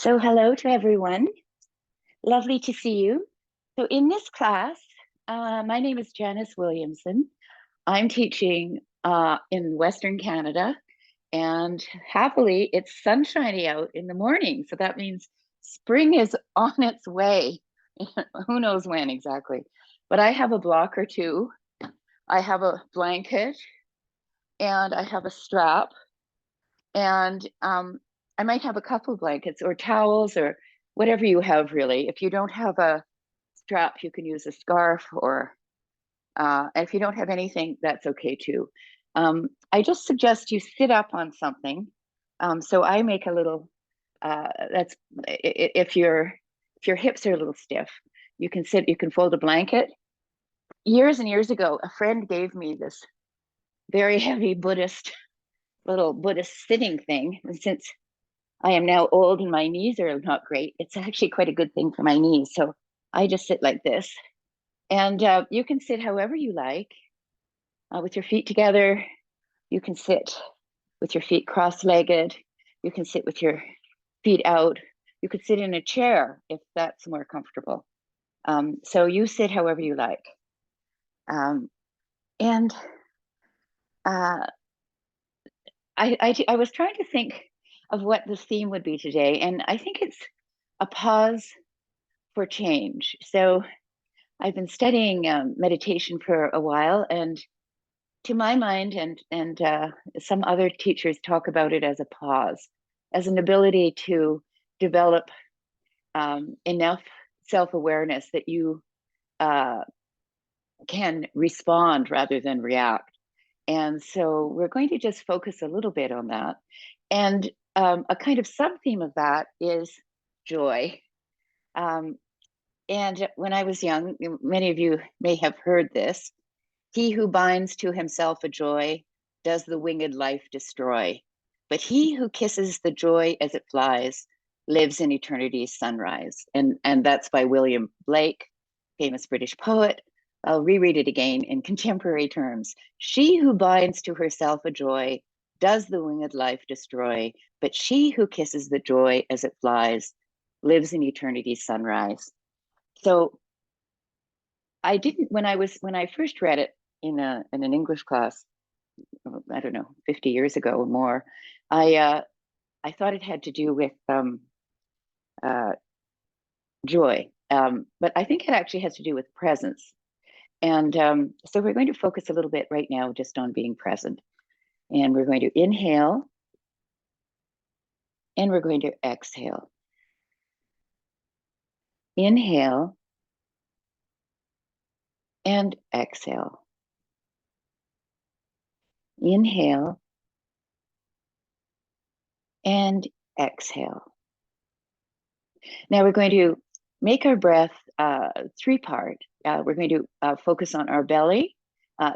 So hello to everyone. Lovely to see you. So in this class, my name is Janice Williamson. I'm teaching in Western Canada, and happily it's sunshiny out in the morning. So that means spring is on its way. Who knows when exactly. But I have a block or two. I have a blanket and I have a strap, and I might have a couple of blankets or towels or whatever you have, really. If you don't have a strap, you can use a scarf, or if you don't have anything, that's okay too. I just suggest you sit up on something. So I make a little, that's if your hips are a little stiff, you can sit, you can fold a blanket. Years and years ago, a friend gave me this very heavy little Buddhist sitting thing. And since I am now old and my knees are not great, it's actually quite a good thing for my knees. So I just sit like this. And you can sit however you like, with your feet together. You can sit with your feet cross-legged. You can sit with your feet out. You could sit in a chair if that's more comfortable. So you sit however you like. And I was trying to think of what the theme would be today, and I think it's a pause for change. So I've been studying meditation for a while, and to my mind, and some other teachers talk about it as a pause, as an ability to develop enough self-awareness that you can respond rather than react. And so we're going to just focus a little bit on that. And a kind of sub-theme of that is joy. Um, and when I was young, many of you may have heard this: he who binds to himself a joy does the winged life destroy. But he who kisses the joy as it flies lives in eternity's sunrise. And that's by William Blake, famous British poet. I'll reread it again in contemporary terms. She who binds to herself a joy does the winged life destroy. But she who kisses the joy as it flies lives in eternity's sunrise. So I didn't, when I first read it in an English class, I don't know, 50 years ago or more, I thought it had to do with uh, joy, but I think it actually has to do with presence. And so we're going to focus a little bit right now just on being present. And we're going to inhale, and we're going to exhale. Inhale and exhale. Inhale and exhale. Now we're going to make our breath three-part. We're going to focus on our belly,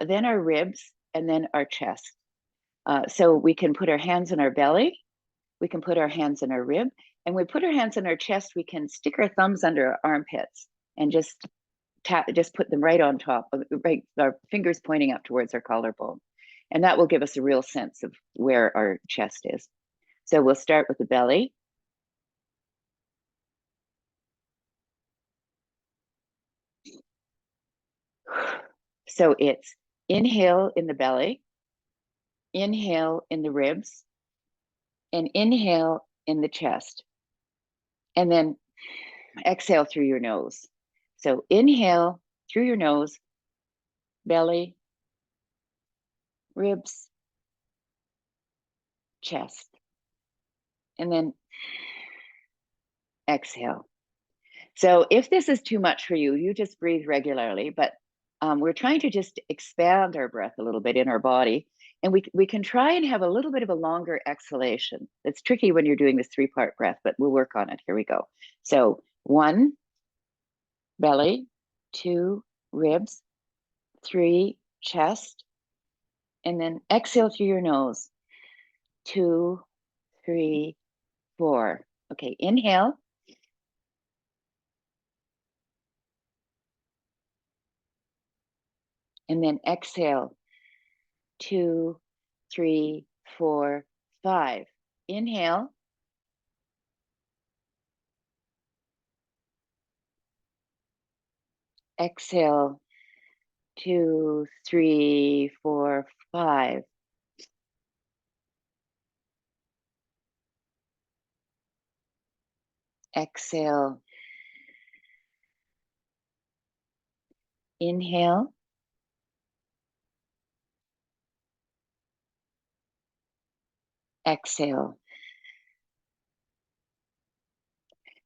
then our ribs, and then our chest. So we can put our hands in our belly, we can put our hands in our rib, and when we put our hands in our chest, we can stick our thumbs under our armpits and just put them right on top, right, our fingers pointing up towards our collarbone. And that will give us a real sense of where our chest is. So we'll start with the belly. So it's inhale in the belly, inhale in the ribs, and inhale in the chest. And then exhale through your nose. So inhale through your nose, belly, ribs, chest. And then exhale. So if this is too much for you, you just breathe regularly. But we're trying to just expand our breath a little bit in our body. And we can try and have a little bit of a longer exhalation. It's tricky when you're doing this three-part breath, but we'll work on it. Here we go. So 1, belly, 2, ribs, 3, chest, and then exhale through your nose. 2, 3, 4. Okay, inhale. And then exhale. 2, 3, 4, 5. Inhale. Exhale, 2, 3, 4, 5. Exhale. Inhale. Exhale.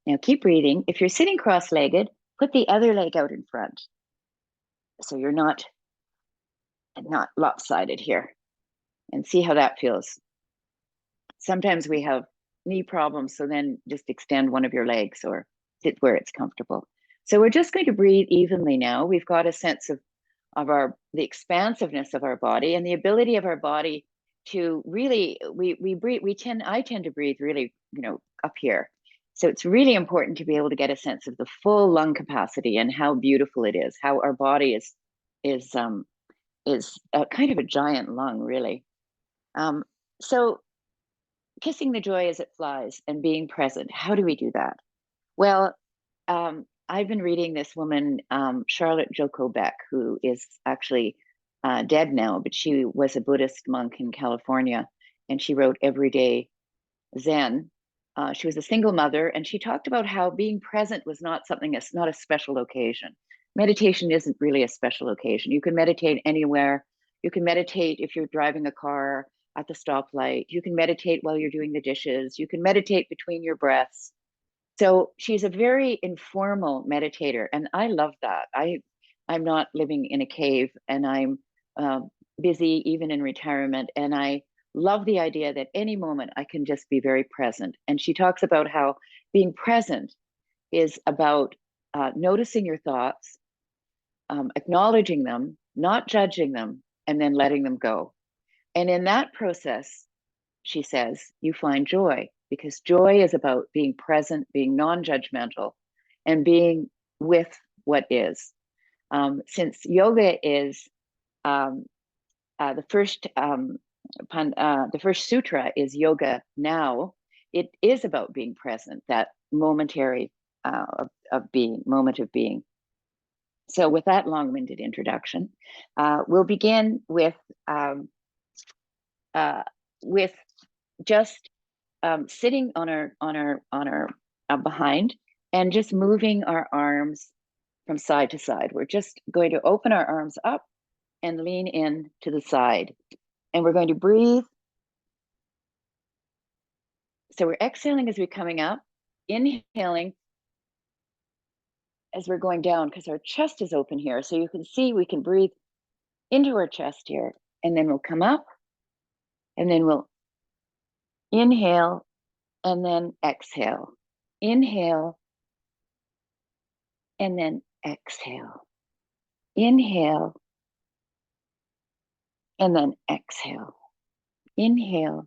Now keep breathing. If you're sitting cross-legged, put the other leg out in front. So you're not lopsided here. And see how that feels. Sometimes we have knee problems, so then just extend one of your legs or sit where it's comfortable. So we're just going to breathe evenly now. We've got a sense of the expansiveness of our body and the ability of our body to really, I tend to breathe really, up here. So it's really important to be able to get a sense of the full lung capacity and how beautiful it is, how our body is a kind of a giant lung, really. So kissing the joy as it flies and being present. How do we do that? Well, I've been reading this woman, Charlotte Joko Beck, who is actually dead now, but she was a Buddhist monk in California, and she wrote Everyday Zen. She was a single mother, and she talked about how being present was not not a special occasion. Meditation isn't really a special occasion. You can meditate anywhere. You can meditate if you're driving a car at the stoplight. You can meditate while you're doing the dishes. You can meditate between your breaths. So she's a very informal meditator, and I love that. I'm not living in a cave, and I'm busy even in retirement, and I love the idea that any moment I can just be very present. And she talks about how being present is about noticing your thoughts, acknowledging them, not judging them, and then letting them go. And in that process, she says, you find joy, because joy is about being present, being non-judgmental, and being with what is. Since yoga is the first sutra is yoga now, it is about being present, that momentary moment of being. So with that long-winded introduction, we'll begin with just sitting on our behind and just moving our arms from side to side. We're just going to open our arms up and lean in to the side. And we're going to breathe. So we're exhaling as we're coming up, inhaling as we're going down, because our chest is open here. So you can see we can breathe into our chest here, and then we'll come up, and then we'll inhale, and then exhale. Inhale, and then exhale. Inhale, and then exhale. Inhale,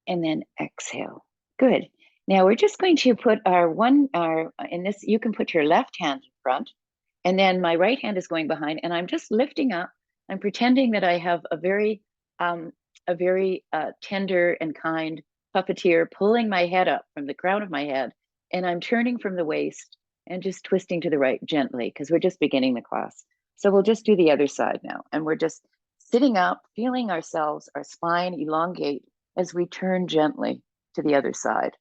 and then exhale. Good. Now we're just going to put in this, you can put your left hand in front, and then my right hand is going behind, and I'm just lifting up. I'm pretending that I have a very tender and kind puppeteer pulling my head up from the crown of my head, and I'm turning from the waist and just twisting to the right gently, because we're just beginning the class. So we'll just do the other side now, and we're just sitting up, feeling ourselves, our spine elongate as we turn gently to the other side.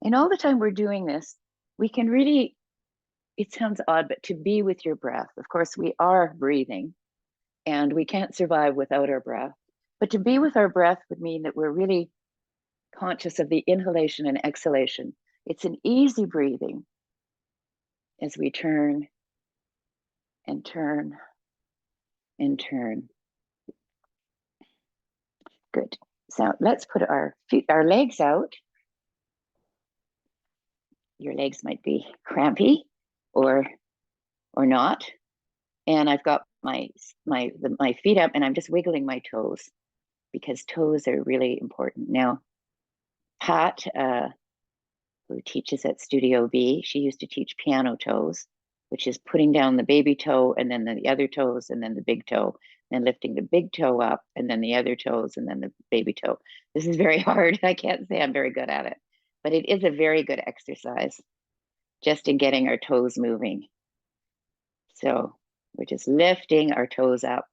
And all the time we're doing this, we can really, it sounds odd, but to be with your breath. Of course, we are breathing, and we can't survive without our breath. But to be with our breath would mean that we're really conscious of the inhalation and exhalation. It's an easy breathing as we turn and turn and turn. Good. So let's put our legs out. Your legs might be crampy or not. And I've got my feet up, and I'm just wiggling my toes, because toes are really important. Now, Pat, who teaches at Studio B, she used to teach piano toes. which is putting down the baby toe and then the other toes and then the big toe, and lifting the big toe up and then the other toes and then the baby toe. This is very hard. I can't say I'm very good at it, but it is a very good exercise just in getting our toes moving. So we're just lifting our toes up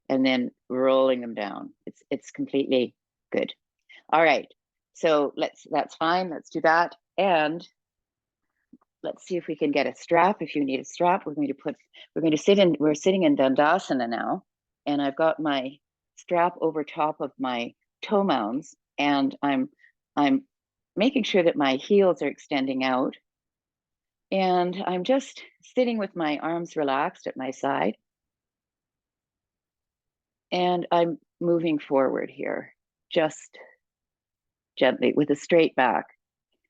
and then rolling them down. It's completely good. All right. So that's fine. Let's do that. And let's see if we can get a strap. If you need a strap, we're sitting in Dandasana now. And I've got my strap over top of my toe mounds, and I'm making sure that my heels are extending out. And I'm just sitting with my arms relaxed at my side. And I'm moving forward here, just gently with a straight back.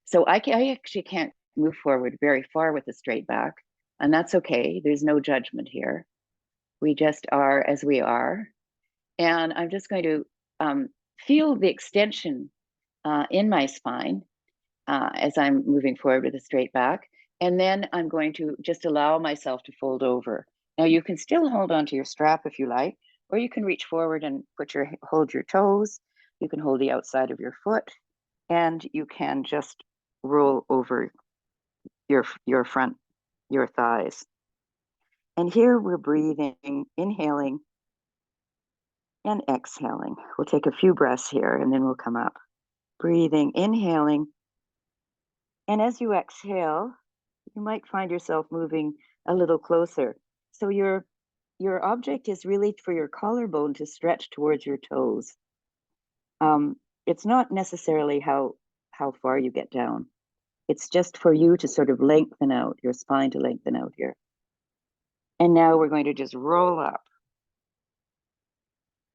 So I actually can't move forward very far with a straight back, and that's okay. There's no judgment here. We just are as we are. And I'm just going to feel the extension in my spine as I'm moving forward with a straight back. And then I'm going to just allow myself to fold over. Now you can still hold onto your strap if you like, or you can reach forward and hold your toes. You can hold the outside of your foot, and you can just roll over your thighs. And here we're breathing, inhaling and exhaling. We'll take a few breaths here and then we'll come up. Breathing, inhaling. And as you exhale, you might find yourself moving a little closer. So your object is really for your collarbone to stretch towards your toes. It's not necessarily how far you get down. It's just for you to sort of lengthen out, your spine to lengthen out here. And now we're going to just roll up.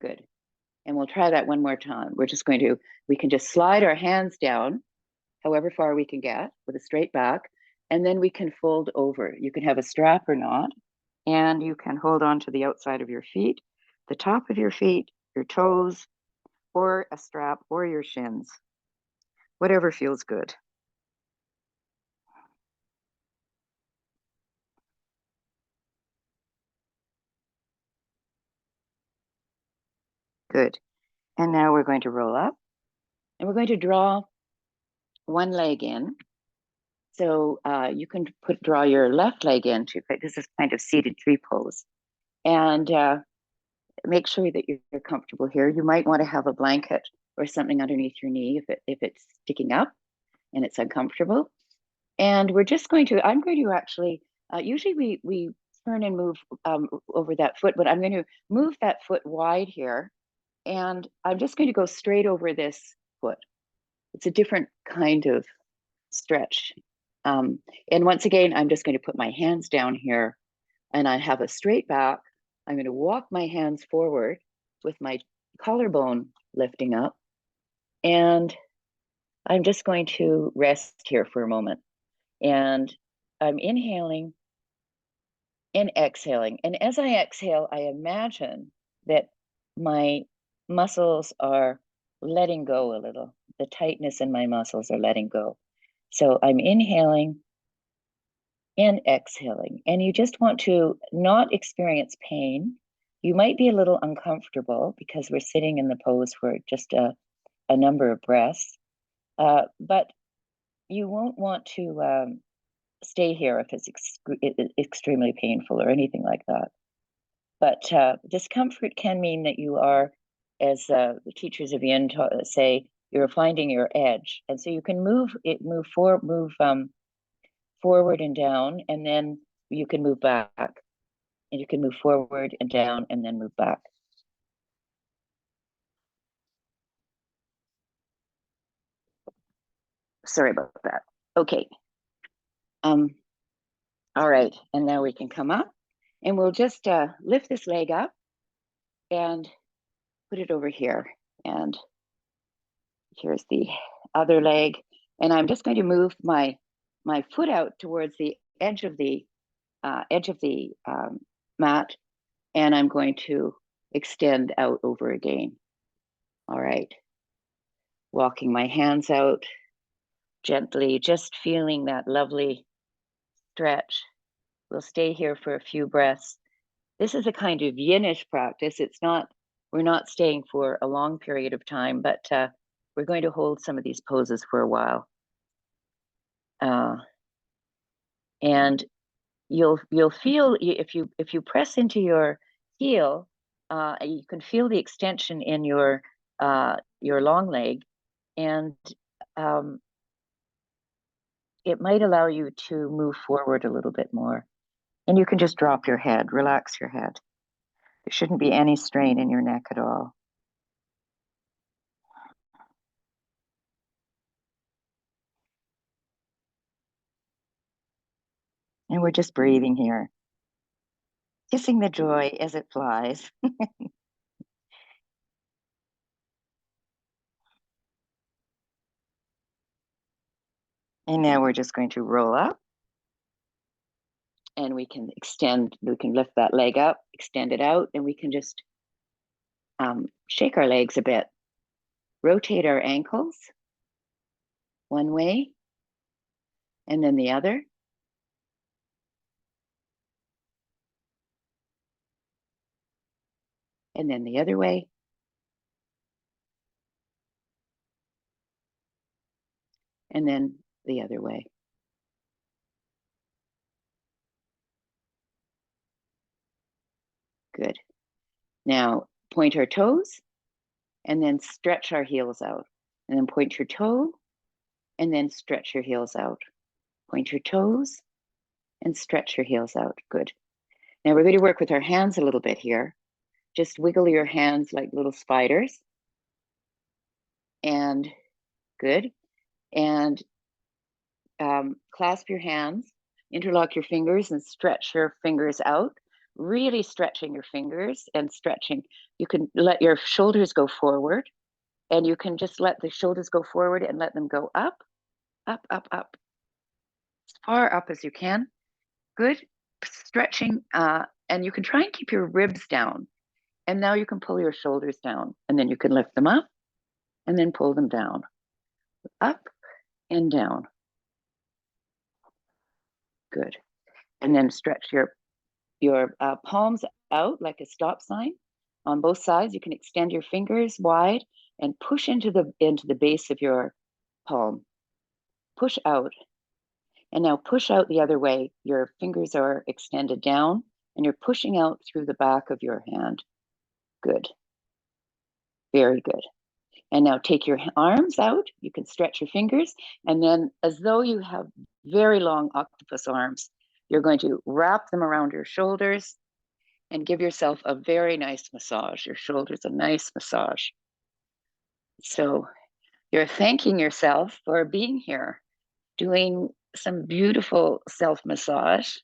Good. And we'll try that one more time. We can just slide our hands down, however far we can get with a straight back, and then we can fold over. You can have a strap or not, and you can hold on to the outside of your feet, the top of your feet, your toes, or a strap, or your shins, whatever feels good. Good. And now we're going to roll up, and we're going to draw one leg in. So you can draw your left leg into, this is kind of seated tree pose. And make sure that you're comfortable here. You might want to have a blanket or something underneath your knee if it's sticking up and it's uncomfortable. And I'm going to actually, usually we turn and move over that foot, but I'm going to move that foot wide here. And I'm just going to go straight over this foot. It's a different kind of stretch. And once again, I'm just going to put my hands down here and I have a straight back. I'm going to walk my hands forward with my collarbone lifting up. And I'm just going to rest here for a moment. And I'm inhaling and exhaling. And as I exhale, I imagine that my muscles are letting go a little. The tightness in my muscles are letting go. So I'm inhaling and exhaling. And you just want to not experience pain. You might be a little uncomfortable because we're sitting in the pose for just a number of breaths, but you won't want to stay here if it's extremely painful or anything like that. But discomfort can mean that you are, as the teachers of Yin say, you're finding your edge, and so you can move forward and down, and then you can move back, and you can move forward and down, and then move back. Sorry about that. Okay. All right, and now we can come up, and we'll just lift this leg up and put it over here. And here's the other leg, and I'm just going to move my foot out towards the edge of the mat, and I'm going to extend out over again. All right, walking my hands out gently, just feeling that lovely stretch We'll stay here for a few breaths. This is a kind of yinish practice. We're not staying for a long period of time, but we're going to hold some of these poses for a while. And you'll feel, if you press into your heel, you can feel the extension in your long leg, and it might allow you to move forward a little bit more. And you can just drop your head, relax your head. There shouldn't be any strain in your neck at all. And we're just breathing here, kissing the joy as it flies. And now we're just going to roll up, and we can lift that leg up, extend it out, and we can just shake our legs a bit. Rotate our ankles one way and then the other. And then the other way. And then the other way. Good. Now point our toes and then stretch our heels out. And then point your toe and then stretch your heels out. Point your toes and stretch your heels out. Good. Now we're going to work with our hands a little bit here. Just wiggle your hands like little spiders. And good. And clasp your hands, interlock your fingers, and stretch your fingers out. Really stretching your fingers and stretching. You can let your shoulders go forward, and you can just let the shoulders go forward and let them go up, up, up, up, as far up as you can. Good. Stretching, and you can try and keep your ribs down. And now you can pull your shoulders down, and then you can lift them up and then pull them down, up and down. Good. And then stretch your palms out like a stop sign on both sides. You can extend your fingers wide and push into the base of your palm. Push out. And now push out the other way. Your fingers are extended down and you're pushing out through the back of your hand. Good. Very good. And now take your arms out. You can stretch your fingers. And then, as though you have very long octopus arms, you're going to wrap them around your shoulders and give yourself a very nice massage. Your shoulders, a nice massage. So you're thanking yourself for being here, doing some beautiful self-massage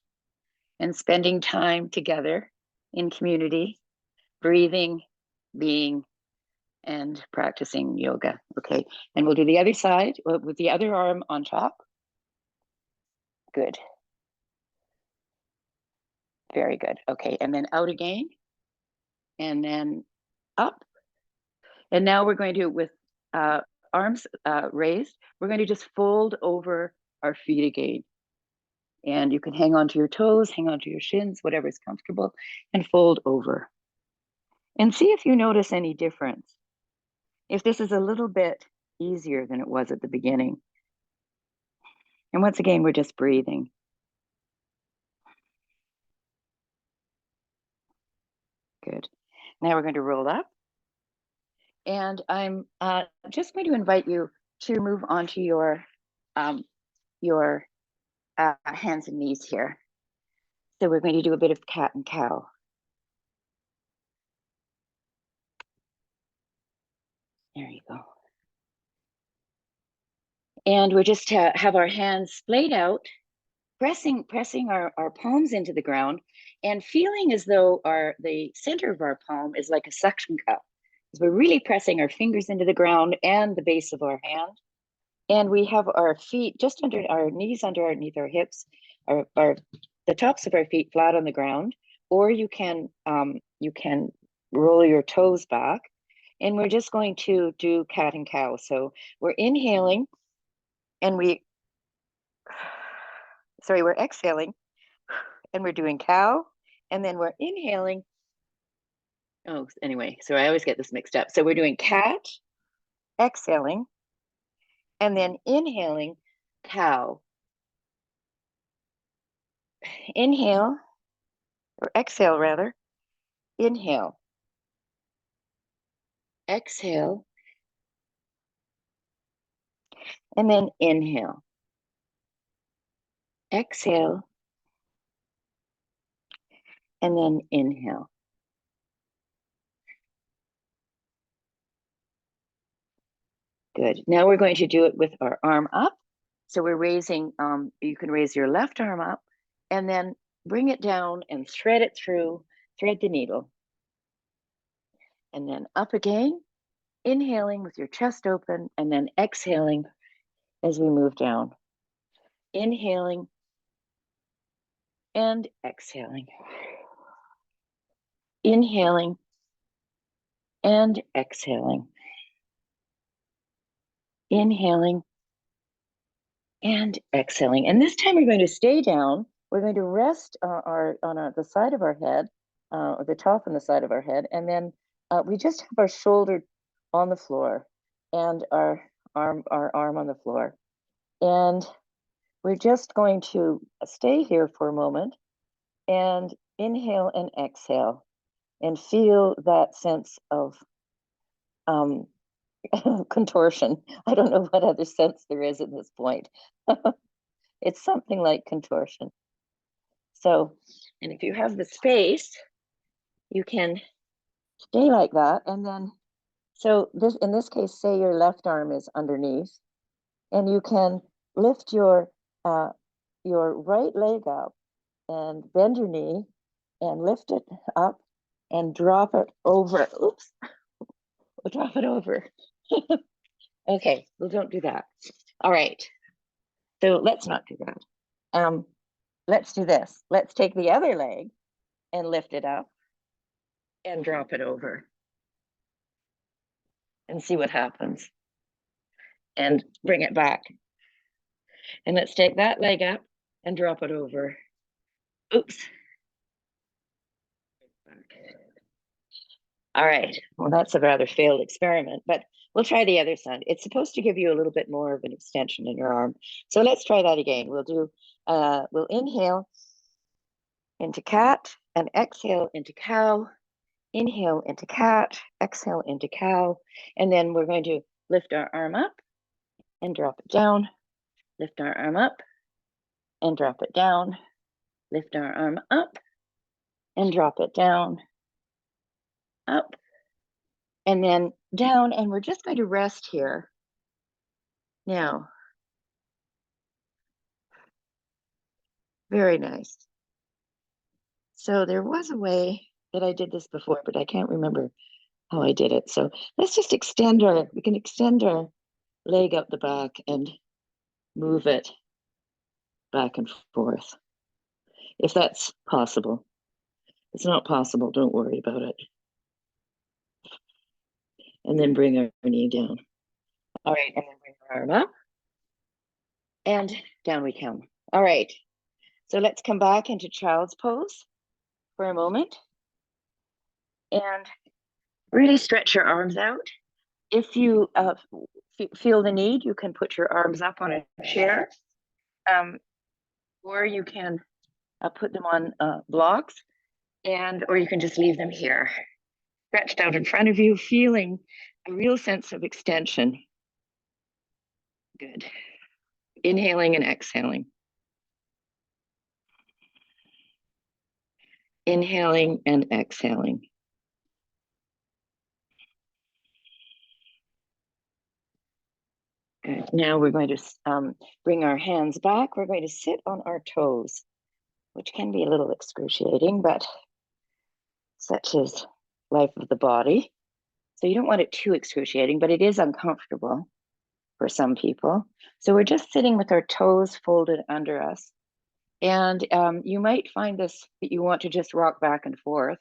and spending time together in community, breathing, being, and practicing yoga. Okay, and we'll do the other side with the other arm on top. Good. Very good. Okay, and then out again, and then up. And now we're going to, with arms raised, we're going to just fold over our feet again. And you can hang onto your toes, hang onto your shins, whatever is comfortable, and fold over. And see if you notice any difference. If this is a little bit easier than it was at the beginning. And once again, we're just breathing. Good. Now we're going to roll up. And I'm just going to invite you to move onto your hands and knees here. So we're going to do a bit of cat and cow. There you go. And we're just have our hands splayed out, pressing our palms into the ground and feeling as though the center of our palm is like a suction cup. We're really pressing our fingers into the ground and the base of our hand. And we have our feet just under our knees, underneath our hips, the tops of our feet flat on the ground, or you can roll your toes back. And we're just going to do cat and cow. So we're inhaling and we're exhaling and we're doing cow, and then we're inhaling. Oh, anyway, so I always get this mixed up. So we're doing cat, exhaling, and then inhaling cow. Inhale, or exhale rather. Inhale. Exhale. And then inhale. Exhale. And then inhale. Good. Now we're going to do it with our arm up. So we're raising, you can raise your left arm up and then bring it down and thread it through, thread the needle. And then up again, inhaling with your chest open and then exhaling as we move down. Inhaling and exhaling. Inhaling and exhaling. Inhaling and exhaling. And this time we're going to stay down. We're going to rest on the side of our head, or the top and the side of our head. And then we just have our shoulder on the floor and our arm on the floor. And we're just going to stay here for a moment and inhale and exhale and feel that sense of contortion. I don't know what other sense there is at this point. It's something like contortion. So, and if you have the space, you can stay like that. And then, so this, in this case, say your left arm is underneath, and you can lift your right leg up and bend your knee and lift it up and drop it over. Oops, we'll drop it over. Okay, well, don't do that. All right, so let's not do that. Let's do this. Let's take the other leg and lift it up and drop it over and see what happens. And bring it back. And let's take that leg up and drop it over. Oops. All right, well, that's a rather failed experiment, but we'll try the other side. It's supposed to give you a little bit more of an extension in your arm. So let's try that again. We'll inhale into cat and exhale into cow. Inhale into cat, exhale into cow. And then we're going to lift our arm up and drop it down. Lift our arm up and drop it down. Lift our arm up and drop it down. Up and then down, and we're just going to rest here. Now, very nice. So there was a way that I did this before, but I can't remember how I did it. So let's just we can extend our leg up the back and move it back and forth, if that's possible. If it's not possible, don't worry about it. And then bring our knee down. All right, and then bring our arm up. And down we come. All right, so let's come back into child's pose for a moment. And really stretch your arms out. If you feel the need, you can put your arms up on a chair, or you can put them on blocks, or you can just leave them here, stretched out in front of you, feeling a real sense of extension. Good. Inhaling and exhaling. Inhaling and exhaling. Good. Now we're going to bring our hands back. We're going to sit on our toes, which can be a little excruciating, but such is life of the body. So you don't want it too excruciating, but it is uncomfortable for some people. So we're just sitting with our toes folded under us. And you might find this that you want to just rock back and forth,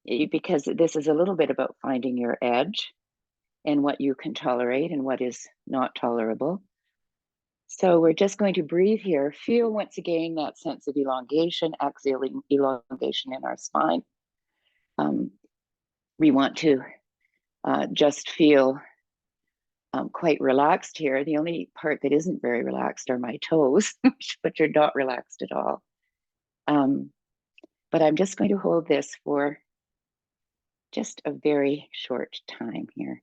because this is a little bit about finding your edge and what you can tolerate and what is not tolerable. So we're just going to breathe here. Feel once again that sense of elongation, axial elongation in our spine. We want to just feel quite relaxed here. The only part that isn't very relaxed are my toes, which are not relaxed at all. But I'm just going to hold this for just a very short time here.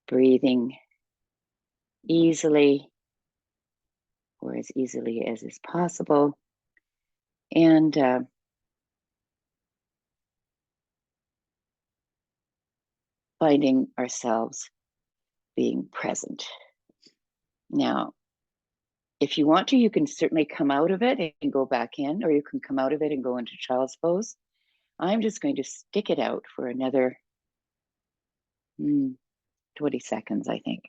Breathing easily, or as easily as is possible. And finding ourselves being present. Now, if you want to, you can certainly come out of it and go back in, or you can come out of it and go into child's pose. I'm just going to stick it out for another 20 seconds, I think.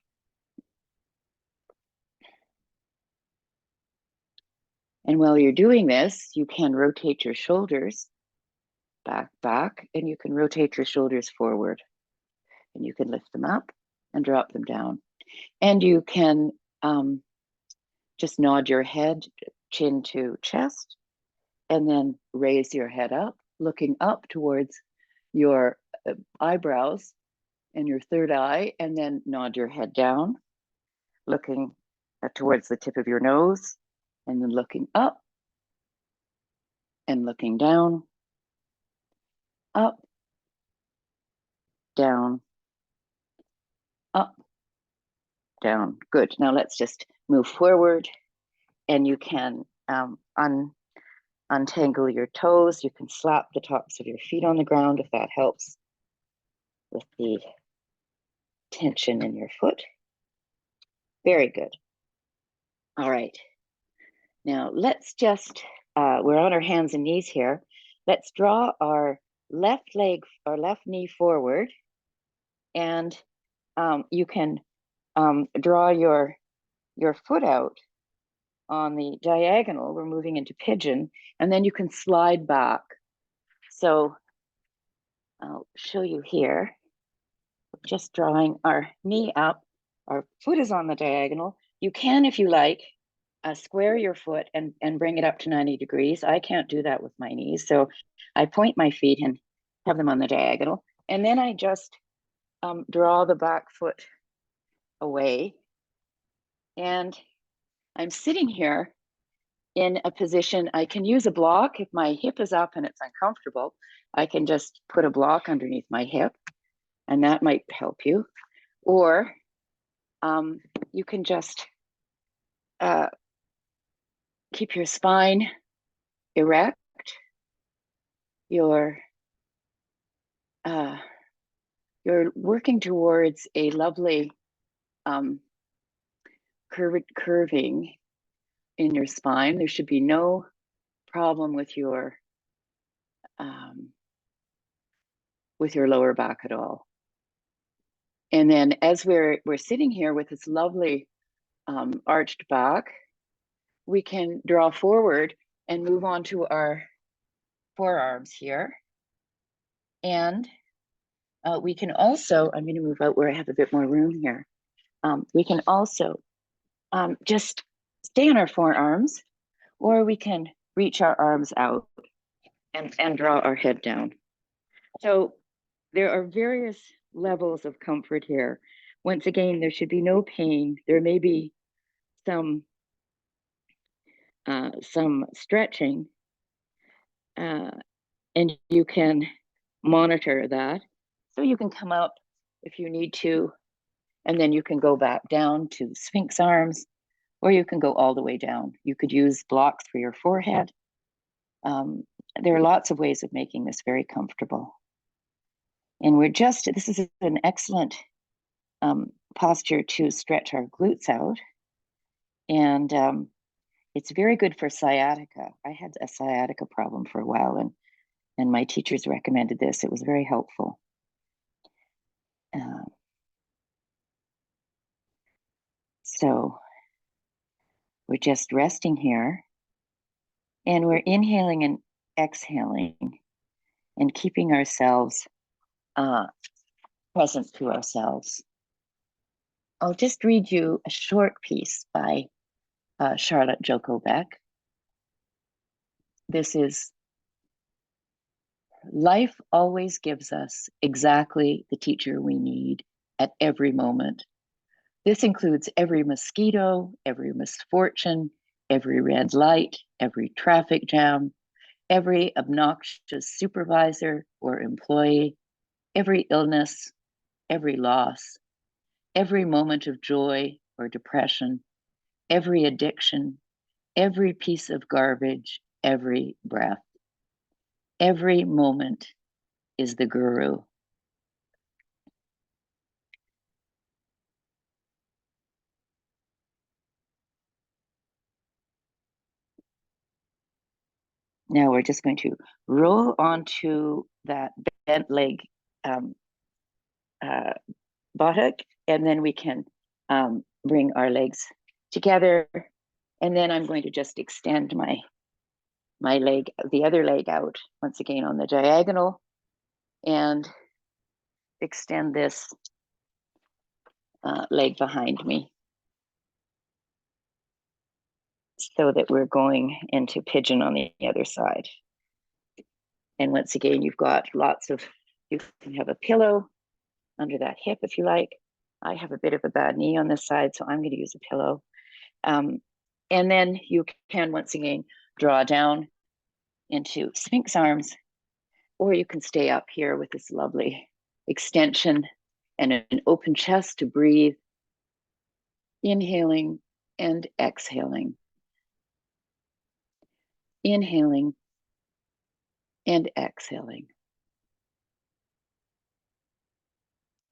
And while you're doing this, you can rotate your shoulders back, and you can rotate your shoulders forward. And you can lift them up and drop them down. And you can just nod your head, chin to chest, and then raise your head up, looking up towards your eyebrows and your third eye, and then nod your head down, looking towards the tip of your nose, and then looking up and looking down, up, down, up, down. Good. Now let's just move forward, and you can untangle your toes. You can slap the tops of your feet on the ground if that helps with the tension in your foot. Very good. All right. Now let's just, we're on our hands and knees here. Let's draw our left leg, our left knee forward, and you can draw your foot out on the diagonal. We're moving into pigeon, and then you can slide back. So I'll show you here. Just drawing our knee up, our foot is on the diagonal. You can, if you like, square your foot and bring it up to 90 degrees. I can't do that with my knees, so I point my feet and have them on the diagonal. And then I just draw the back foot away. And I'm sitting here in a position, I can use a block. If my hip is up and it's uncomfortable, I can just put a block underneath my hip, and that might help you. Or you can just keep your spine erect. You're working towards a lovely curving in your spine. There should be no problem with your lower back at all. And then as we're sitting here with this lovely arched back, we can draw forward and move on to our forearms here. And we can also, I'm going to move out where I have a bit more room here. We can also just stay on our forearms, or we can reach our arms out and draw our head down. So there are various levels of comfort here. Once again, there should be no pain. There may be some stretching, and you can monitor that. So you can come up if you need to, and then you can go back down to Sphinx arms, or you can go all the way down. You could use blocks for your forehead. There are lots of ways of making this very comfortable. And this is an excellent posture to stretch our glutes out. And it's very good for sciatica. I had a sciatica problem for a while, and my teachers recommended this. It was very helpful. So we're just resting here, and we're inhaling and exhaling and keeping ourselves present to ourselves. I'll just read you a short piece by Charlotte Joko Beck. This is: life always gives us exactly the teacher we need at every moment. This includes every mosquito, every misfortune, every red light, every traffic jam, every obnoxious supervisor or employee, every illness, every loss, every moment of joy or depression, every addiction, every piece of garbage, every breath. Every moment is the guru. Now we're just going to roll onto that bent leg um, uh, buttock, and then we can bring our legs together. And then I'm going to just extend my leg, the other leg out once again on the diagonal, and extend this leg behind me so that we're going into pigeon on the other side. And once again, you've got lots of, you can have a pillow under that hip if you like. I have a bit of a bad knee on this side, so I'm going to use a pillow. And then you can once again draw down into Sphinx arms, or you can stay up here with this lovely extension and an open chest to breathe, inhaling and exhaling. Inhaling and exhaling.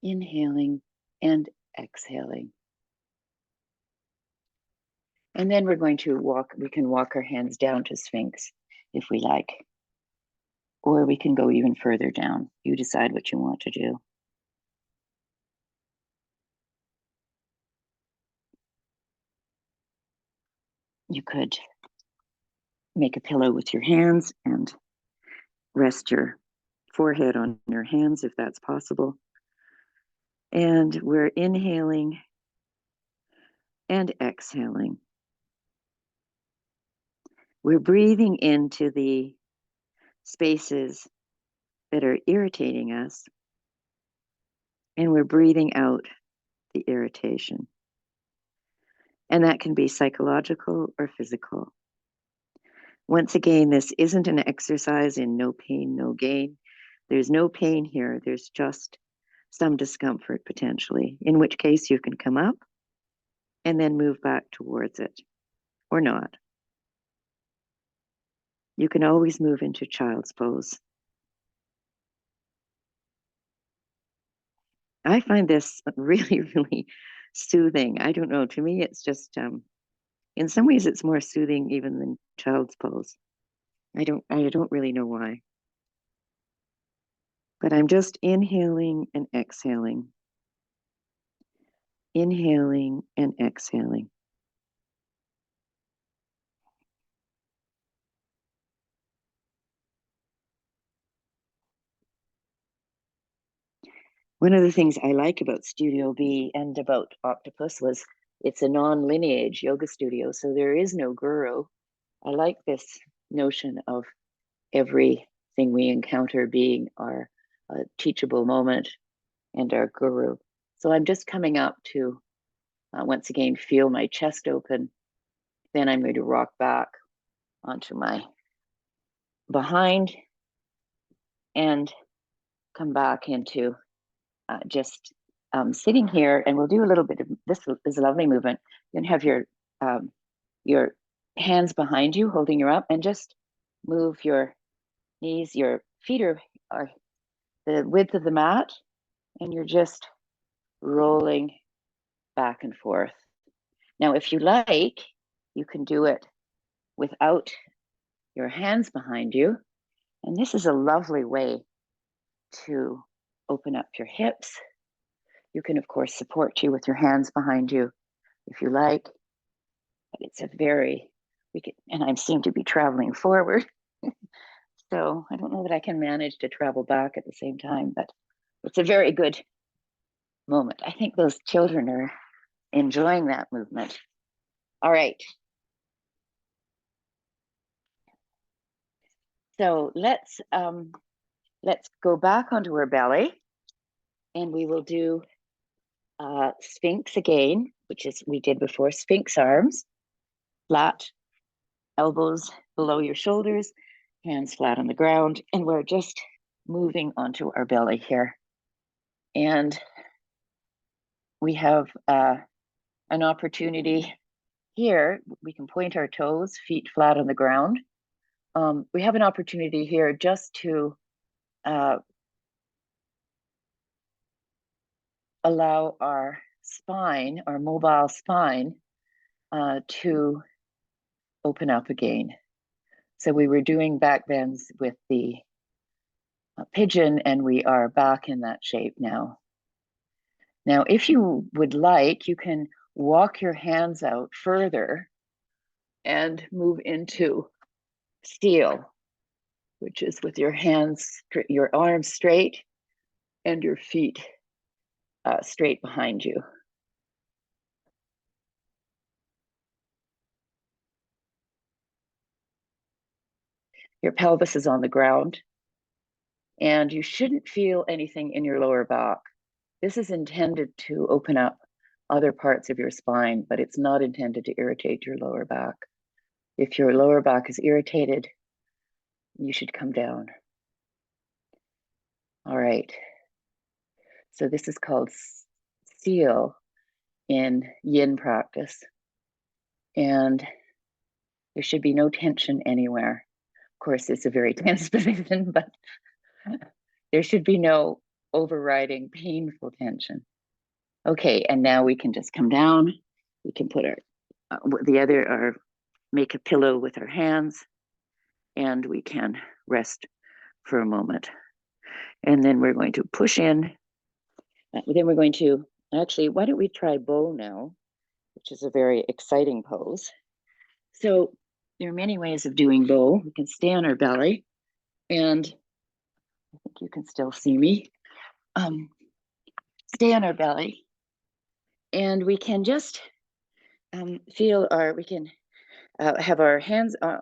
Inhaling and exhaling. And then we're going to we can walk our hands down to Sphinx if we like, or we can go even further down. You decide what you want to do. You could make a pillow with your hands and rest your forehead on your hands if that's possible. And we're inhaling and exhaling. We're breathing into the spaces that are irritating us, and we're breathing out the irritation. And that can be psychological or physical. Once again, this isn't an exercise in no pain, no gain. There's no pain here. There's just some discomfort potentially, in which case you can come up and then move back towards it, or not. You can always move into child's pose. I find this really, really soothing. I don't know. To me, it's just, in some ways, it's more soothing even than child's pose. I don't really know why. But I'm just inhaling and exhaling. Inhaling and exhaling. One of the things I like about Studio B and about Octopus was it's a non-lineage yoga studio, so there is no guru. I like this notion of everything we encounter being our teachable moment and our guru. So I'm just coming up to, once again, feel my chest open. Then I'm going to rock back onto my behind and come back into just sitting here. And we'll do a little bit of, this is a lovely movement. You can have your hands behind you, holding you up, and just move your knees. Your feet are the width of the mat, and you're just rolling back and forth. Now, if you like, you can do it without your hands behind you. And this is a lovely way to open up your hips. You can, of course, support you with your hands behind you if you like. But it's a very, and I seem to be traveling forward. So I don't know that I can manage to travel back at the same time, but it's a very good moment. I think those children are enjoying that movement. All right. So let's go back onto our belly, and we will do Sphinx again, which is we did before. Sphinx arms, flat, elbows below your shoulders, hands flat on the ground, and we're just moving onto our belly here. And we have an opportunity here. We can point our toes, feet flat on the ground. We have an opportunity here just to allow our spine, our mobile spine, to open up again. So we were doing back bends with the pigeon, and we are back in that shape now. Now, if you would like, you can walk your hands out further and move into seal, which is with your hands, your arms straight and your feet straight behind you. Your pelvis is on the ground, and you shouldn't feel anything in your lower back. This is intended to open up other parts of your spine, but it's not intended to irritate your lower back. If your lower back is irritated, you should come down. All right. So this is called seal in yin practice. And there should be no tension anywhere. Of course, it's a very tense position, but there should be no overriding painful tension. Okay, and now we can just come down. We can put our make a pillow with our hands, and we can rest for a moment. And then we're going to push in. Then we're going to, actually, why don't we try bow now, which is a very exciting pose. So there are many ways of doing bow. We can stay on our belly, and I think you can still see me. Stay on our belly, and we can just we can have our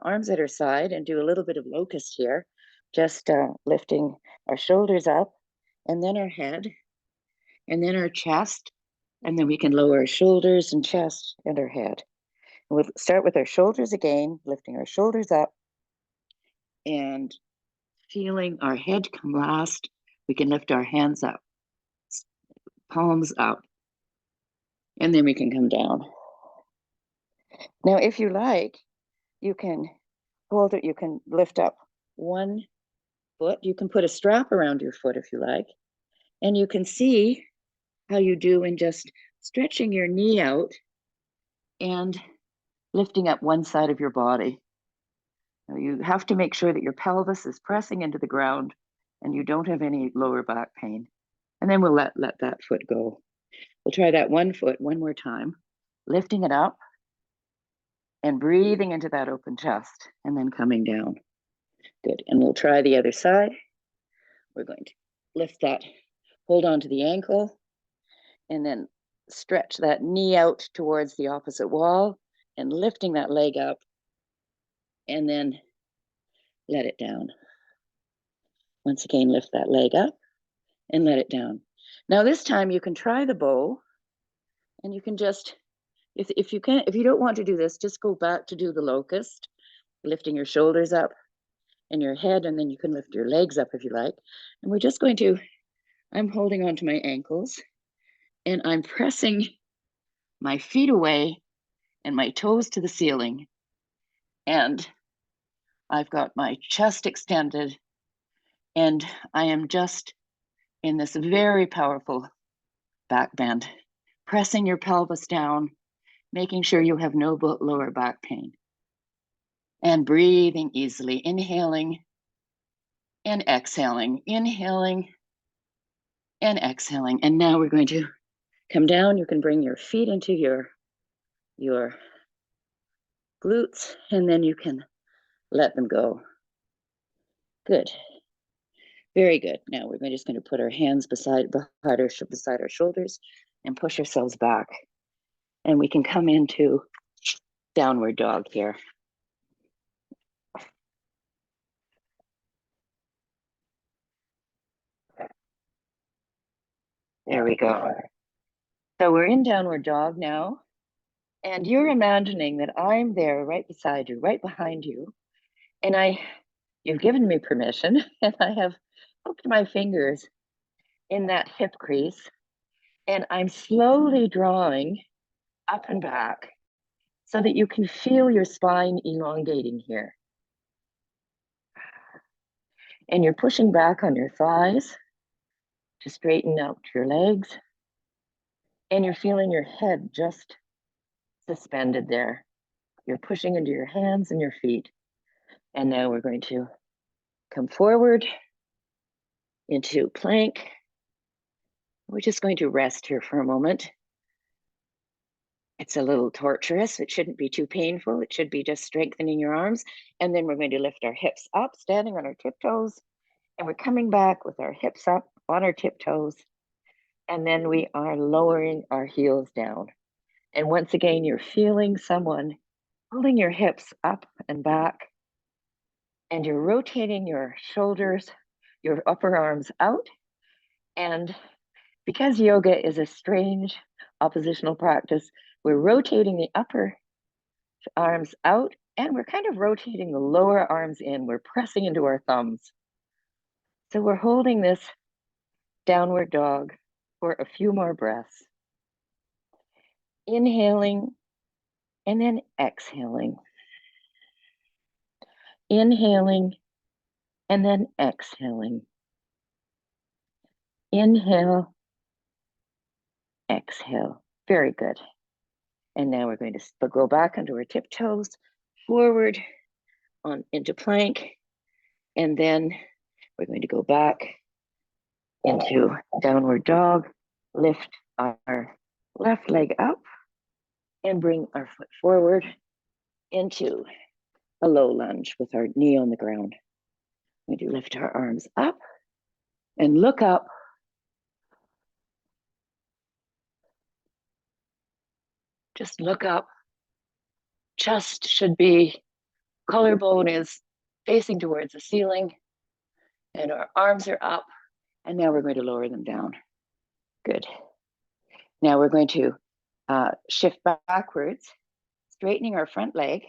arms at our side and do a little bit of locust here, just lifting our shoulders up, and then our head, and then our chest, and then we can lower our shoulders and chest and our head. And we'll start with our shoulders again, lifting our shoulders up and feeling our head come last. We can lift our hands up, palms up, and then we can come down. Now, if you like, you can hold it, you can lift up one foot. You can put a strap around your foot if you like, and you can see how you do in just stretching your knee out and lifting up one side of your body. Now, you have to make sure that your pelvis is pressing into the ground and you don't have any lower back pain. And then we'll let that foot go. We'll try that one foot one more time, lifting it up and breathing into that open chest and then coming down. Good. And we'll try the other side. We're going to lift that, hold on to the ankle, and then stretch that knee out towards the opposite wall and lifting that leg up, and then let it down. Once again, lift that leg up and let it down. Now this time you can try the bow, and you can just, if you don't want to do this, just go back to do the locust, lifting your shoulders up and your head, and then you can lift your legs up if you like. And we're just going to, I'm holding onto my ankles and I'm pressing my feet away and my toes to the ceiling. And I've got my chest extended, and I am just in this very powerful back bend, pressing your pelvis down, making sure you have no lower back pain, and breathing easily, inhaling and exhaling, inhaling and exhaling. And now we're going to come down. You can bring your feet into your glutes, and then you can let them go. Good. Very good. Now we're just going to put our hands beside our shoulders and push ourselves back. And we can come into downward dog here. There we go. So we're in downward dog now. And you're imagining that I'm there right beside you, right behind you. And you've given me permission, and I have hooked my fingers in that hip crease. And I'm slowly drawing up and back so that you can feel your spine elongating here. And you're pushing back on your thighs to straighten out your legs. And you're feeling your head just suspended there. You're pushing into your hands and your feet. And now we're going to come forward into plank. We're just going to rest here for a moment. It's a little torturous. It shouldn't be too painful. It should be just strengthening your arms. And then we're going to lift our hips up, standing on our tiptoes. And we're coming back with our hips up on our tiptoes. And then we are lowering our heels down. And once again, you're feeling someone pulling your hips up and back. And you're rotating your shoulders, your upper arms out. And because yoga is a strange oppositional practice, we're rotating the upper arms out and we're kind of rotating the lower arms in. We're pressing into our thumbs. So we're holding this downward dog for a few more breaths. Inhaling and then exhaling. Inhaling and then exhaling. Inhale, exhale. Very good. And now we're going to go back onto our tiptoes, forward on into plank, and then we're going to go back into downward dog, lift our left leg up, and bring our foot forward into a low lunge with our knee on the ground. We do lift our arms up and look up. Just look up. Chest should be, collarbone is facing towards the ceiling, and our arms are up. And now we're going to lower them down. Good. Now we're going to shift backwards, straightening our front leg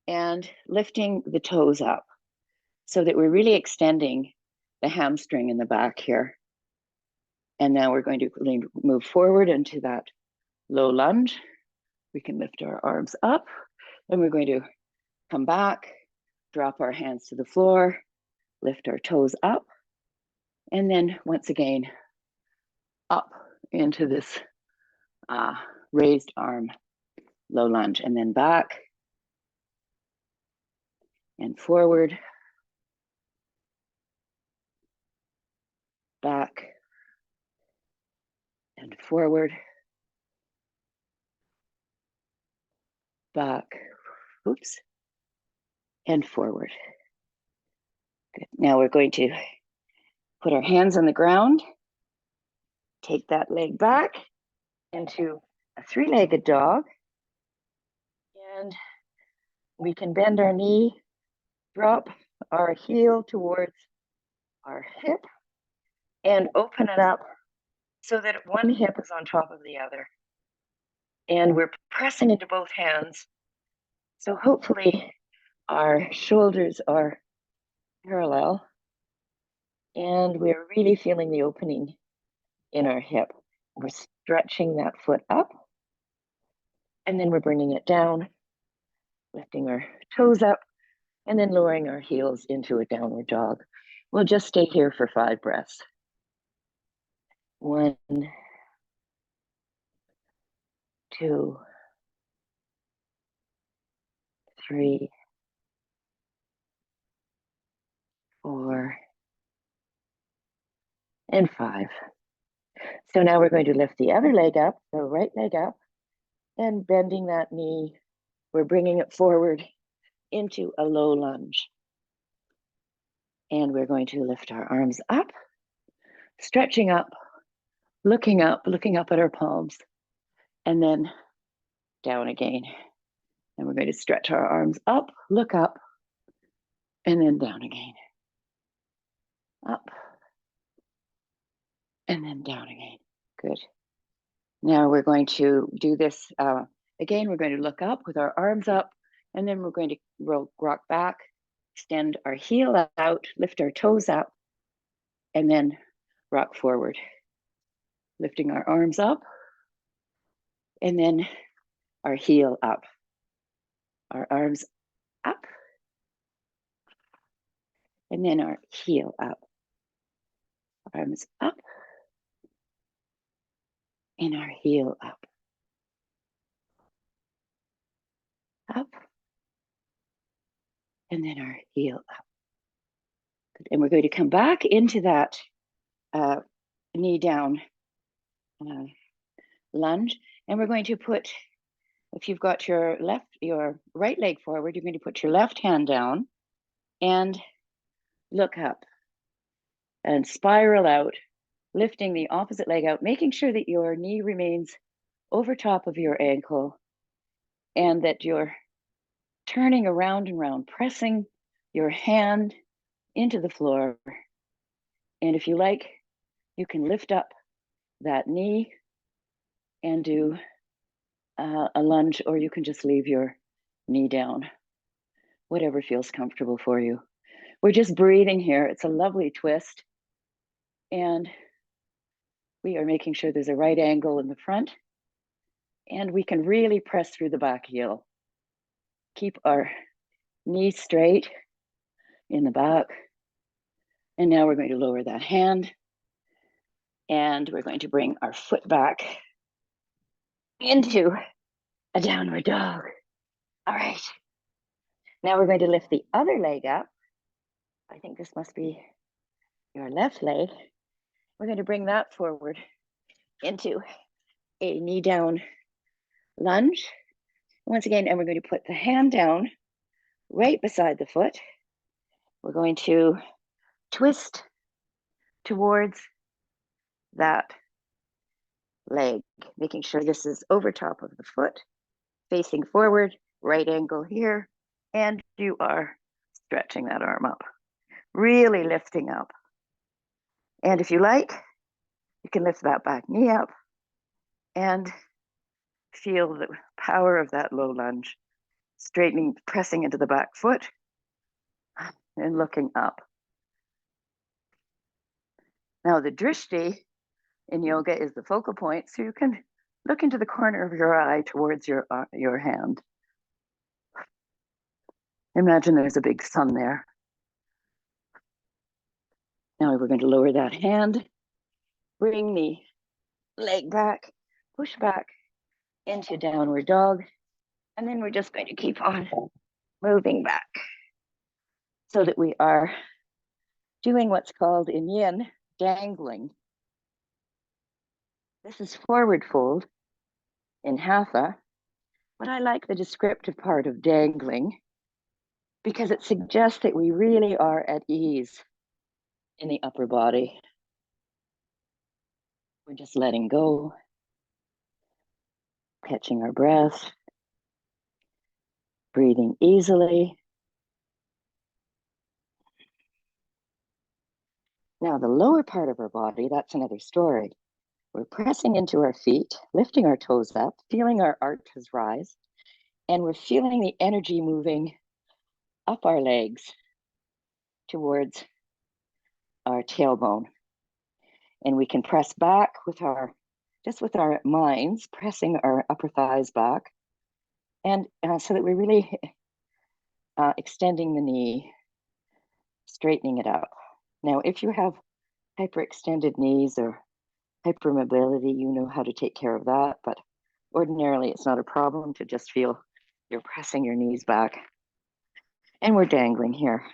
and lifting the toes up so that we're really extending the hamstring in the back here. And now we're going to move forward into that low lunge. We can lift our arms up and we're going to come back, drop our hands to the floor, lift our toes up, and then once again, up into this raised arm low lunge, and then back and forward, back and forward, back, oops, and forward. Good. Now we're going to put our hands on the ground, take that leg back into a three-legged dog, and we can bend our knee, drop our heel towards our hip, and open it up so that one hip is on top of the other. And we're pressing into both hands. So hopefully our shoulders are parallel and we're really feeling the opening in our hip. We're stretching that foot up and then we're bringing it down, lifting our toes up and then lowering our heels into a downward dog. We'll just stay here for 5 breaths. 1, 2, 3, 4, and 5. So now we're going to lift the other leg up, the right leg up, and bending that knee, we're bringing it forward into a low lunge. And we're going to lift our arms up, stretching up, looking up at our palms, and then down again. And we're going to stretch our arms up, look up, and then down again. Up, and then down again. Good. Now we're going to do this again. We're going to look up with our arms up, and then we're going to rock back, extend our heel out, lift our toes up, and then rock forward. Lifting our arms up, and then our heel up. Our arms up, and then our heel up. Arms up, and our heel up. Up, and then our heel up. Good. And we're going to come back into that knee down lunge, and we're going to put, if you've got your right leg forward, you're going to put your left hand down and look up and spiral out, lifting the opposite leg out, making sure that your knee remains over top of your ankle and that you're turning around and around, pressing your hand into the floor. And if you like, you can lift up that knee and do a lunge, or you can just leave your knee down, whatever feels comfortable for you. We're just breathing here. It's a lovely twist. And we are making sure there's a right angle in the front, and we can really press through the back heel. Keep our knees straight in the back. And now we're going to lower that hand, and we're going to bring our foot back into a downward dog. All right. Now we're going to lift the other leg up. I think this must be your left leg. We're going to bring that forward into a knee down lunge. Once again, and we're going to put the hand down right beside the foot. We're going to twist towards that leg, making sure this is over top of the foot, facing forward, right angle here, and you are stretching that arm up, really lifting up. And if you like, you can lift that back knee up and feel the power of that low lunge, straightening, pressing into the back foot and looking up. Now the drishti in yoga is the focal point, so you can look into the corner of your eye towards your hand. Imagine there's a big sun there. Now we're going to lower that hand, bring the leg back, push back into downward dog, and then we're just going to keep on moving back so that we are doing what's called in yin dangling. This is forward fold in hatha, but I like the descriptive part of dangling because it suggests that we really are at ease in the upper body. We're just letting go, catching our breath, breathing easily. Now the lower part of our body, that's another story. We're pressing into our feet, lifting our toes up, feeling our arches rise, and we're feeling the energy moving up our legs towards our tailbone. And we can press back with our minds, pressing our upper thighs back, and so that we're really extending the knee, straightening it up. Now, if you have hyperextended knees or hypermobility, you know how to take care of that, but ordinarily it's not a problem to just feel you're pressing your knees back. And we're dangling here.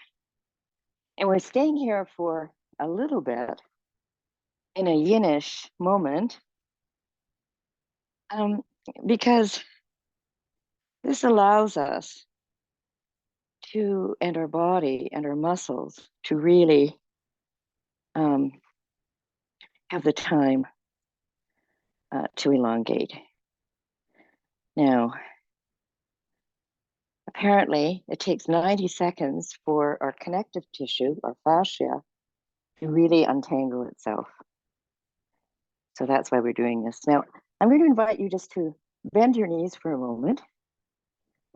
And we're staying here for a little bit in a yinish moment, because this allows us to, and our body and our muscles, to really have the time to elongate. Now, apparently, it takes 90 seconds for our connective tissue, our fascia, to really untangle itself. So that's why we're doing this. Now, I'm going to invite you just to bend your knees for a moment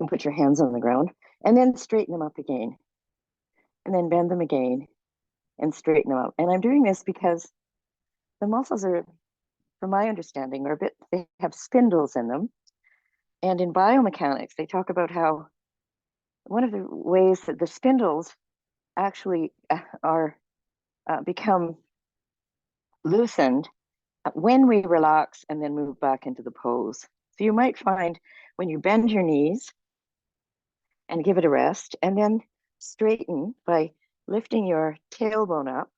and put your hands on the ground and then straighten them up again. And then bend them again and straighten them up. And I'm doing this because the muscles are, from my understanding, are a bit, they have spindles in them. And in biomechanics, they talk about how one of the ways that the spindles actually are become loosened when we relax and then move back into the pose. So you might find when you bend your knees and give it a rest, and then straighten by lifting your tailbone up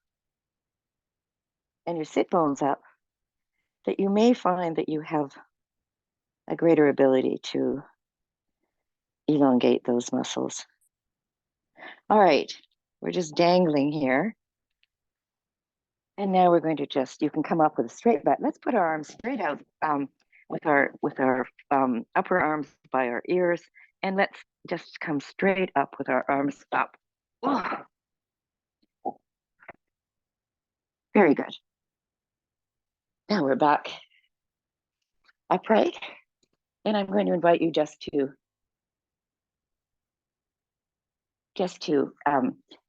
and your sit bones up, that you may find that you have a greater ability to elongate those muscles. All right, we're just dangling here. And now we're going to just, you can come up with a straight back. Let's put our arms straight out with our upper arms by our ears. And let's just come straight up with our arms up. Oh. Very good. Now we're back upright. And I'm going to invite you just to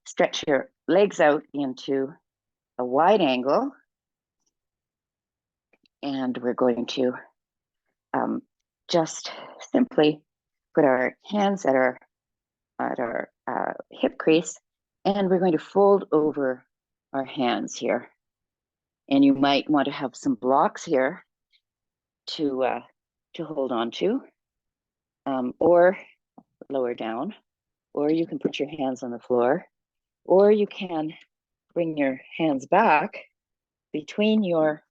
stretch your legs out into a wide angle. And we're going to just simply put our hands at our hip crease, and we're going to fold over our hands here. And you might want to have some blocks here to hold on to, or lower down, or you can put your hands on the floor, or you can bring your hands back between your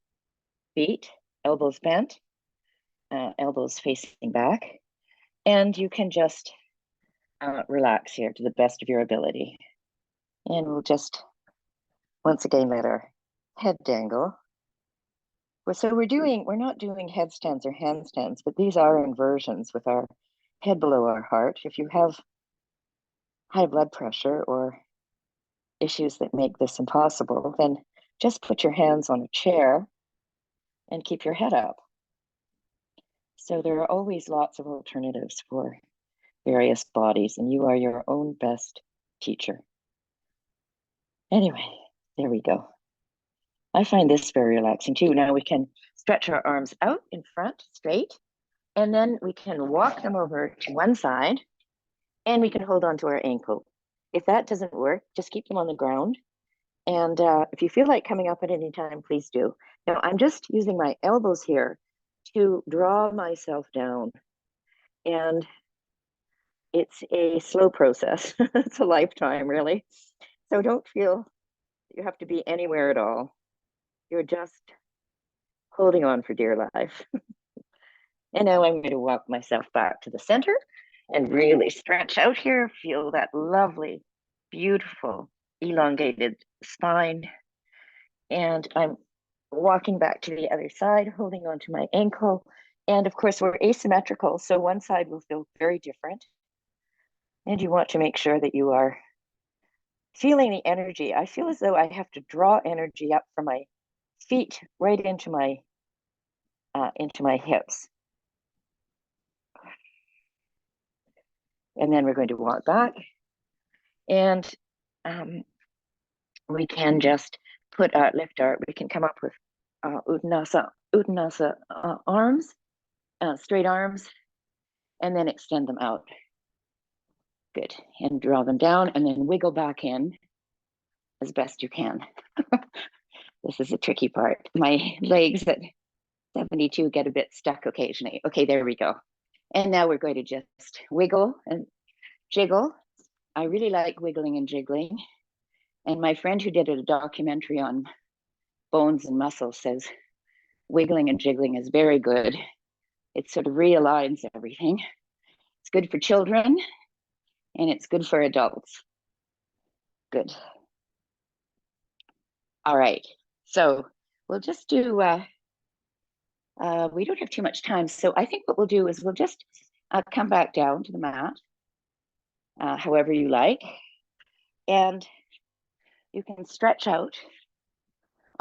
feet, elbows bent, elbows facing back, and you can just relax here to the best of your ability. And we'll just, once again, let our head dangle. So we're not doing headstands or handstands, but these are inversions with our head below our heart. If you have high blood pressure or issues that make this impossible, then just put your hands on a chair and keep your head up. So there are always lots of alternatives for various bodies, and you are your own best teacher. Anyway, there we go. I find this very relaxing too. Now we can stretch our arms out in front, straight, and then we can walk them over to one side, and we can hold on to our ankle. If that doesn't work, just keep them on the ground. And if you feel like coming up at any time, please do. Now I'm just using my elbows here to draw myself down. And it's a slow process. It's a lifetime, really. So don't feel you have to be anywhere at all. You're just holding on for dear life. And now I'm going to walk myself back to the center and really stretch out here. Feel that lovely, beautiful, elongated spine. And I'm walking back to the other side, holding onto my ankle. And of course, we're asymmetrical, so one side will feel very different. And you want to make sure that you are feeling the energy. I feel as though I have to draw energy up from my feet right into my hips. And then we're going to walk back, and we can just we can come up with uttanasa arms, straight arms, and then extend them out. Good. And draw them down and then wiggle back in as best you can. This is a tricky part. My legs at 72 get a bit stuck occasionally. Okay, there we go. And now we're going to just wiggle and jiggle. I really like wiggling and jiggling. And my friend who did a documentary on bones and muscles says wiggling and jiggling is very good. It sort of realigns everything. It's good for children and it's good for adults. Good. All right, so we'll just do We don't have too much time, so I think what we'll do is we'll just come back down to the mat, however you like, and you can stretch out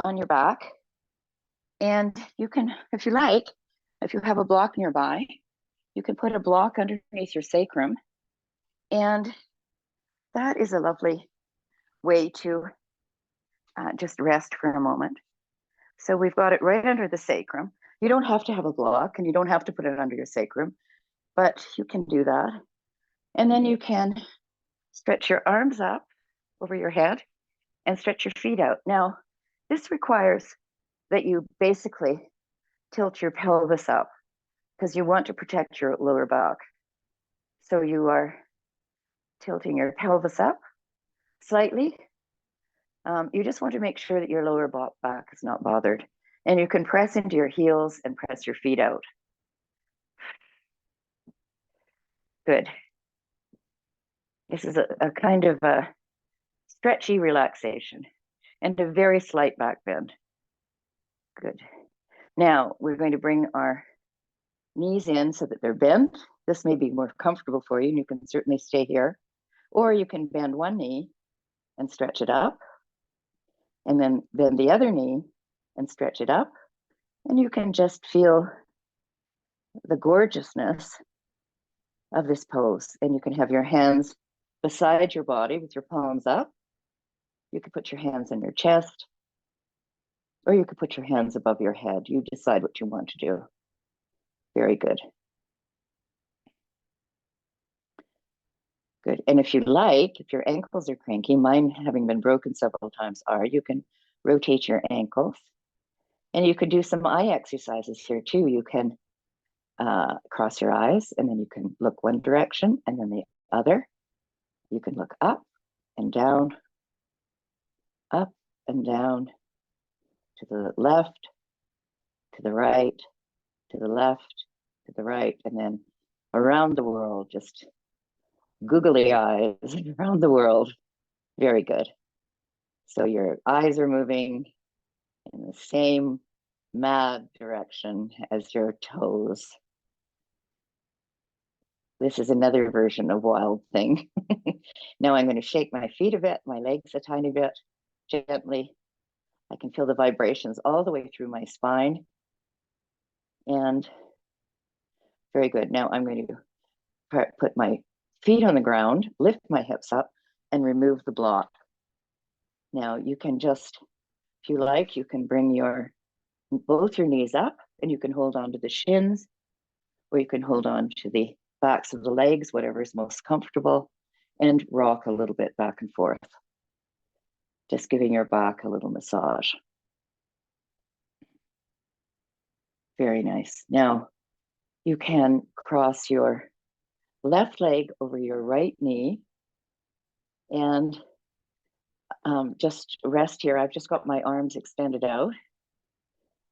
on your back, and you can, if you like, if you have a block nearby, you can put a block underneath your sacrum, and that is a lovely way to just rest for a moment. So we've got it right under the sacrum. You don't have to have a block, and you don't have to put it under your sacrum, but you can do that. And then you can stretch your arms up over your head and stretch your feet out. Now, this requires that you basically tilt your pelvis up because you want to protect your lower back. So you are tilting your pelvis up slightly. You just want to make sure that your lower back is not bothered. And you can press into your heels and press your feet out. Good. This is a kind of a stretchy relaxation and a very slight back bend. Good. Now we're going to bring our knees in so that they're bent. This may be more comfortable for you, and you can certainly stay here. Or you can bend one knee and stretch it up, and then bend the other knee and stretch it up. And you can just feel the gorgeousness of this pose. And you can have your hands beside your body with your palms up. You could put your hands on your chest, or you could put your hands above your head. You decide what you want to do. Very good. Good. And if you like, if your ankles are cranky, mine having been broken several times are, you can rotate your ankles. And you could do some eye exercises here too. You can cross your eyes, and then you can look one direction and then the other. You can look up and down, to the left, to the right, to the left, to the right, and then around the world, just googly eyes around the world. Very good. So your eyes are moving in the same mad direction as your toes. This is another version of wild thing. Now I'm going to shake my feet a bit, my legs a tiny bit, gently. I can feel the vibrations all the way through my spine. And very good. Now I'm going to put my feet on the ground, lift my hips up, and remove the block. Now you can just, if you like, you can bring both your knees up, and you can hold on to the shins, or you can hold on to the backs of the legs, whatever is most comfortable, and rock a little bit back and forth. Just giving your back a little massage. Very nice. Now you can cross your left leg over your right knee and just rest here. I've just got my arms extended out,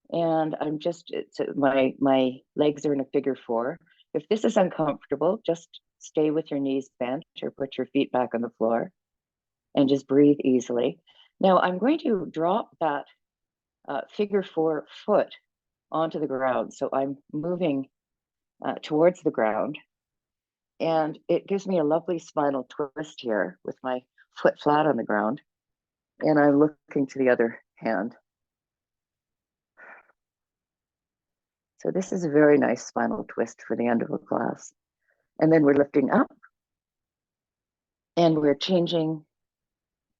and I'm just, my legs are in a figure four. If this is uncomfortable, just stay with your knees bent or put your feet back on the floor and just breathe easily. Now I'm going to drop that figure four foot onto the ground. So I'm moving towards the ground, and it gives me a lovely spinal twist here with my foot flat on the ground, and I'm looking to the other hand. So this is a very nice spinal twist for the end of a class. And then we're lifting up, and we're changing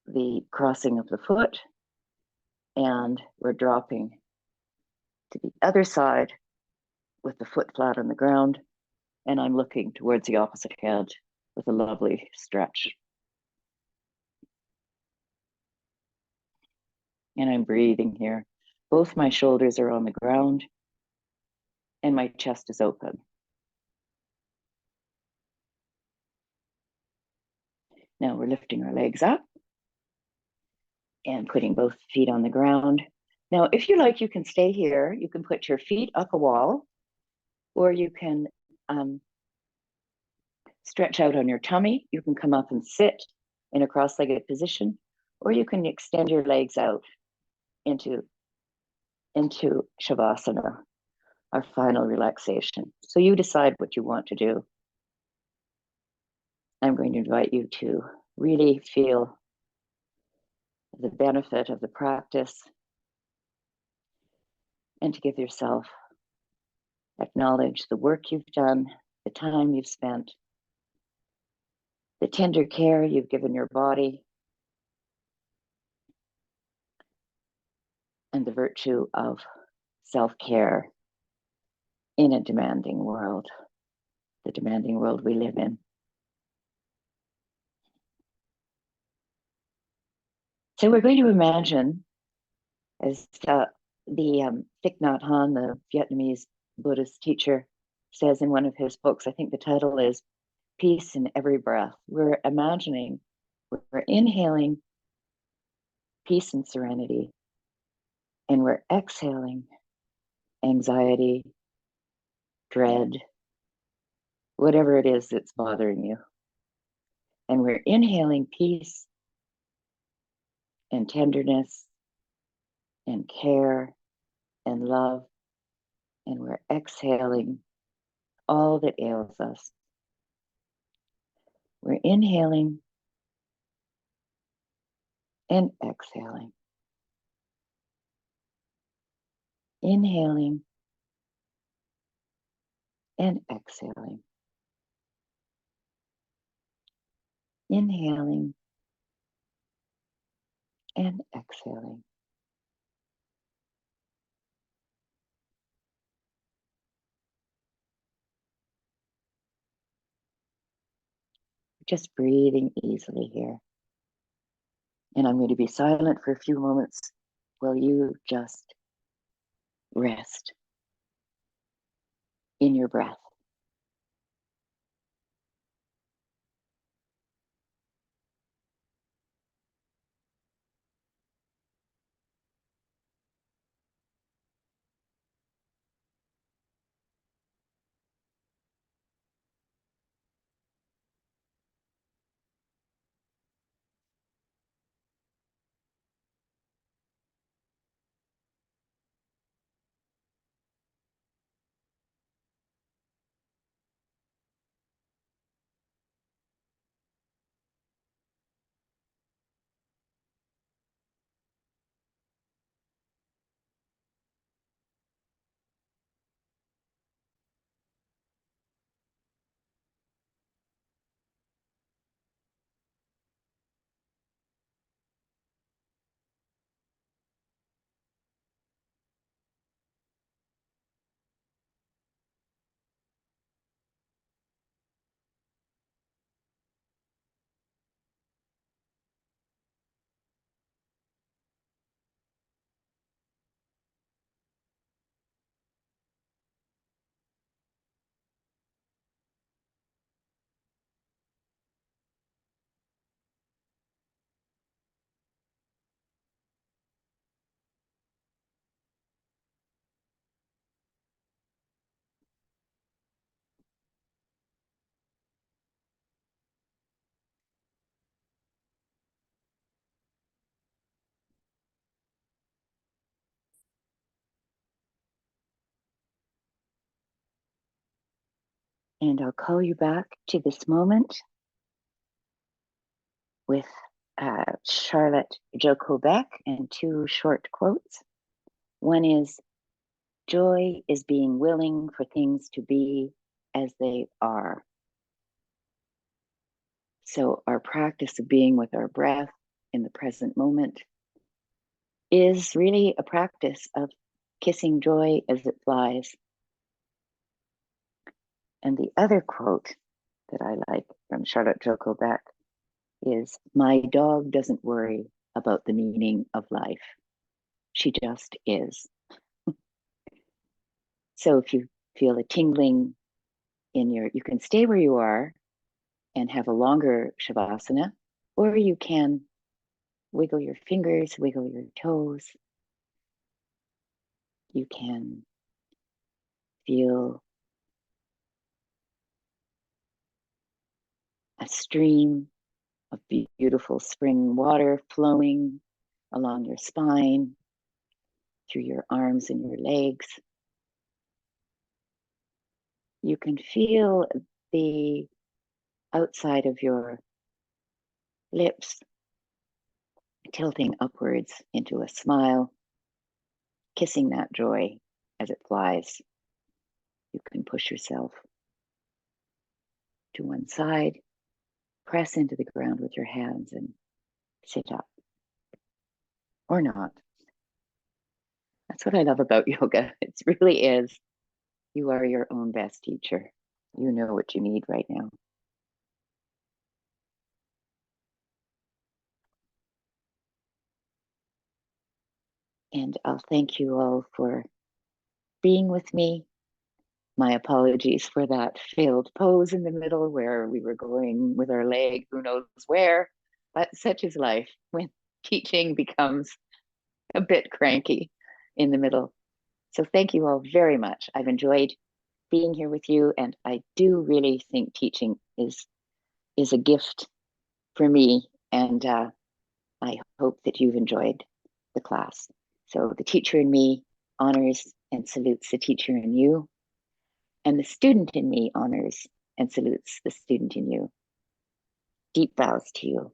the crossing of the foot, and we're dropping to the other side with the foot flat on the ground, and I'm looking towards the opposite hand with a lovely stretch. And I'm breathing here. Both my shoulders are on the ground, and my chest is open. Now we're lifting our legs up and putting both feet on the ground. Now, if you like, you can stay here. You can put your feet up a wall, or you can stretch out on your tummy. You can come up and sit in a cross-legged position, or you can extend your legs out into Shavasana. our final relaxation. So you decide what you want to do. I'm going to invite you to really feel the benefit of the practice and to give yourself, acknowledge the work you've done, the time you've spent, the tender care you've given your body, and the virtue of self-care in a demanding world, the demanding world we live in. So we're going to imagine, as the Thich Nhat Hanh, the Vietnamese Buddhist teacher, says in one of his books, I think the title is Peace in Every Breath. We're imagining, we're inhaling peace and serenity, and we're exhaling anxiety, dread, whatever it is that's bothering you. And we're inhaling peace and tenderness and care and love, and we're exhaling all that ails us. We're inhaling and exhaling. Inhaling and exhaling. Inhaling and exhaling. Just breathing easily here. And I'm going to be silent for a few moments while you just rest in your breath. And I'll call you back to this moment with Charlotte Joko Beck and two short quotes. One is, joy is being willing for things to be as they are. So our practice of being with our breath in the present moment is really a practice of kissing joy as it flies. And the other quote that I like from Charlotte Joko Beck is, my dog doesn't worry about the meaning of life. She just is. So if you feel a tingling in you can stay where you are and have a longer Shavasana, or you can wiggle your fingers, wiggle your toes. You can feel a stream of beautiful spring water flowing along your spine, through your arms and your legs. You can feel the outside of your lips tilting upwards into a smile, kissing that joy as it flies. You can push yourself to one side, press into the ground with your hands and sit up. Or not. That's what I love about yoga. It really is. You are your own best teacher. You know what you need right now. And I'll thank you all for being with me. My apologies for that failed pose in the middle where we were going with our leg, who knows where, but such is life when teaching becomes a bit cranky in the middle. So thank you all very much. I've enjoyed being here with you, and I do really think teaching is a gift for me, and I hope that you've enjoyed the class. So the teacher in me honors and salutes the teacher in you, and the student in me honors and salutes the student in you. Deep bows to you.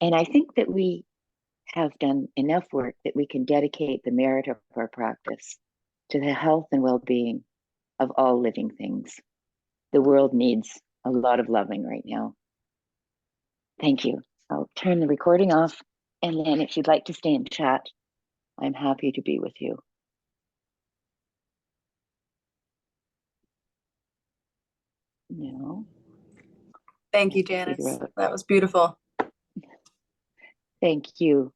And I think that we have done enough work that we can dedicate the merit of our practice to the health and well-being of all living things. The world needs a lot of loving right now. Thank you. I'll turn the recording off, and then if you'd like to stay and chat, I'm happy to be with you. No. Thank you, Janice. That was beautiful. Thank you.